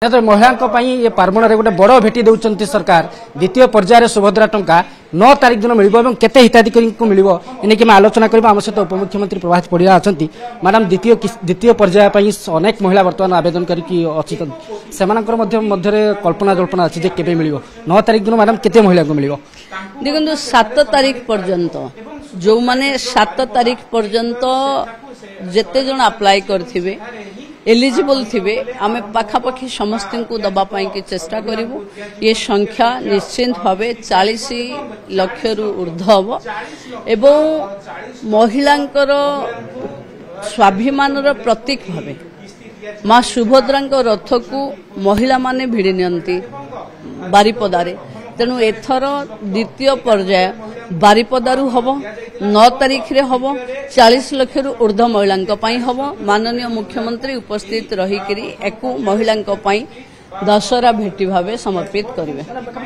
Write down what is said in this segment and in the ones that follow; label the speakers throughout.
Speaker 1: महिला ये पार्मण गोटे बड़ भेटी दौरान सरकार द्वितीय पर्यायर सुभद्रा टंका 9 तारिख दिन मिल केते हिताधिकारी को मिल एने आलोचना करबा आम सहित उपमुख्यमंत्री प्रभात पड़िया अच्छा मैडम द्वितीय पर्याय अनेक महिला बर्तमान आवेदन करके कल्पना जल्पना अच्छी जे केबे मिल 9 तारिख दिन मैडम केते महिला को मिल
Speaker 2: देखो 7 तारिख पर्यंत जो माने 7 तारिख पर्यंत जेते जन अप्लाई करथिबे एलिजिबल थिबे आमे पाखापाखी समस्त को दबा पाई के चेष्टा करिवु। ये संख्या निश्चित भावे 40 लाख रु ऊर्ध्व हबो एवं महिलांकर स्वाभिमानर प्रतीक भावे मां सुभद्रांक रथ को महिला माने भिड़ी नियंती बारिपदारे। तेणु एथर द्वितीय पर्याय बारिपदारू हम 9 तारिख रे हम 40 लाख रु ऊर्ध्व महिला हम माननीय मुख्यमंत्री उपस्थित रहीकरी एकु महिला दशहरा भेटी भावे समर्पित करेंगे।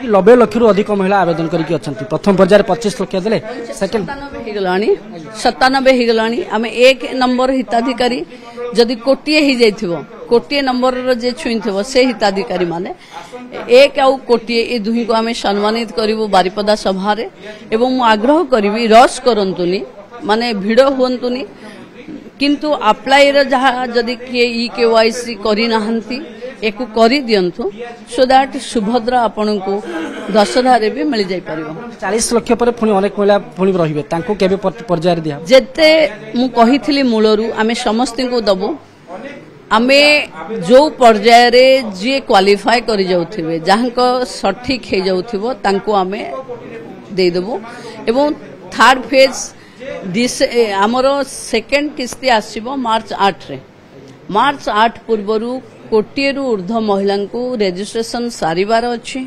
Speaker 1: 90 लाख रु अधिक महिला आवेदन करके अच्छा प्रथम पर्यायर 25 लाख देले सेकंड
Speaker 2: 97 हो गलानी आम 1 नंबर हिताधिकारी जदि कोटिए ही जाइथिबो कोटिए नंबर जे छुईथिबो से हिताधिकारी माने 1 आउ कोटिए ए दुही को आमे सम्मानित करिवो बारिपदा सभा रे एवं मु आग्रह करिवि रस करंतुनी माने भिड़ हुंतुनी किंतु अप्लाई रे जहा जदि के केवाईसी करि नाहंती एकु करि दियंतु सो दैट सुभद्रा आपन को दशहरा रे भी मिल जाई परिबो।
Speaker 1: 40 लाख पर पुनी अनेक महिला पुनी रहिबे तांको केबे पर्यायर दिया
Speaker 2: जेते मु कहिथिली मूलरू आमे समस्त को दबो आमे जो पर्यायर जे क्वालिफाई करि जाउथिबे जहां सठिक हे जाउथिबो तांको आमे दे देबो एवं थर्ड फेज आमर सेकेंड किस्ती आसीबो मार्च 8 रे मार्च 8 पूर्वरु कोटिए रु ऊर्ध्व महिला को रजिस्ट्रेशन सारिबार अच्छी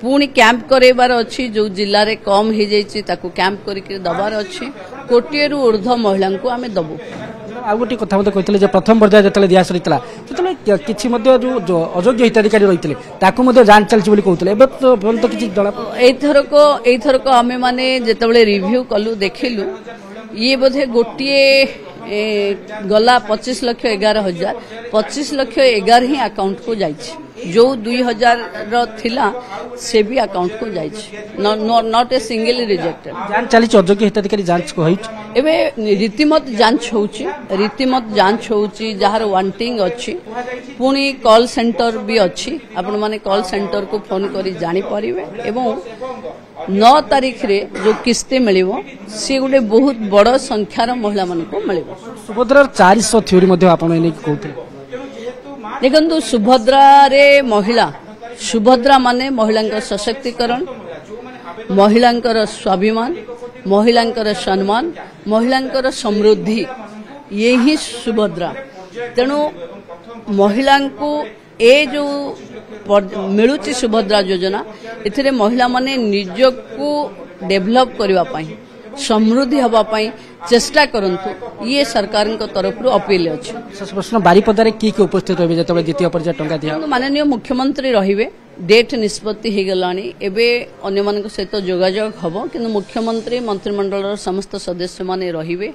Speaker 2: पुणी कैंप करेबार अच्छी जो जिले में कम हो जाइए ताकू कैंप करके दबार अच्छी कोटिए रु ऊर्ध्व महिला को आमे दबु।
Speaker 1: आ गोटे कथा मते कहितले प्रथम पर्याय जतले दिया सरितला ततले किछि मध्ये जो अयोग्य हिताधिकारी रहितले ताकू मध्ये जांच चलछि बोली कहउतले एबे तो किछि जणा
Speaker 2: एथरको आमे माने जेतबेले रिव्यू कलु देखिलु ये बोधे गोटिए गला 25 लाख 11,000 25 लाख 11 ही अकाउंट को जाइछि जो 2000 थिला से भी अकाउंट को जाइछि नॉट ए सिंगल रिजेक्टेड
Speaker 1: जांच चली अयोग्य हिताधिकारी जांच को होइछ
Speaker 2: एबे रीतिमत जांच होउछि जहार वांटिंग अछि पुणी कॉल सेंटर भी अछि आपण माने कॉल सेंटर को फोन करी जानि परिबे एवं 9 तारिख रे जो किस्ती मिलिबो से गुटे बहुत बड़ संख्यार महिला मन को मिलिबो।
Speaker 1: सुभद्रा 400 थ्योरी मध्ये आपण एने कहउथे
Speaker 2: देखंतु सुभद्रा रे सुभद्रा माने महिलांकर सशक्तिकरण महिलांकर स्वाभिमान महिलांकर सम्मान महिलांकर समृद्धि ये ही सुभद्रा। तेणु महिला को ए जो मिलुची सुभद्रा योजना एथिरे महिला माने निज को डेवलप करबा पई समृद्धि हबा पई चेष्टा करंतु ये सरकार तरफ अपील अछि।
Speaker 1: प्रश्न बारिपदारे की उपस्थित रहिबे जतबे द्वितीय पर्याय टंका दिया
Speaker 2: माननीय मुख्यमंत्री रहिबे डेट निष्पत्ति हो गलानी एबे अन्य मान सहित जोगाजोग हबो किंतु मुख्यमंत्री मंत्रिमंडल समस्त सदस्य माने रहिबे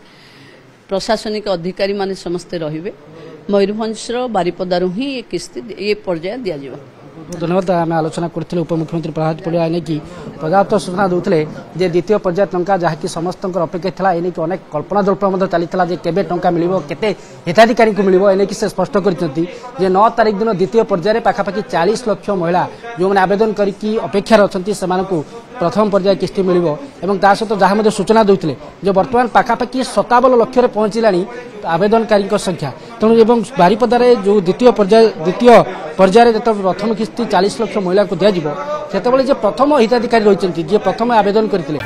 Speaker 2: प्रशासनिक अधिकारी माने समस्ते रहिबे मयूरभंज बारिपदारू ही ये किस्ती ये पर्याय दिया जिवो।
Speaker 1: धन्यवाद आम आलोचना करते उपमुख्यमंत्री प्रभात पड़िया ने कि पर्याप्त सूचना दूसरे जे द्वितीय पर्याय टंका जहाँकि समस्त अपेक्षा था एने अनेक कल्पना जल्पना चलता केबे टंका मिल केते हिताधिकारी को मिल एने से स्पष्ट करते 9 तारिख दिन द्वितीय पर्यायर पाखापाखि 40 लाख महिला जो मैंने आवेदन करके अपेक्षार अच्छा से प्रथम पर्याय किस्ती मिल सहित जहाँ सूचना दूसरे जो बर्तमान पाखापाखि 57 लाख पहुंचला आवेदनकारी संख्या तेणु बारिपदारे जो द्वितीय पर्यायर जो प्रथम किस्ती 40 लाख महिला को दिज्व से प्रथम हिताधिकारी रही प्रथम आवेदन करते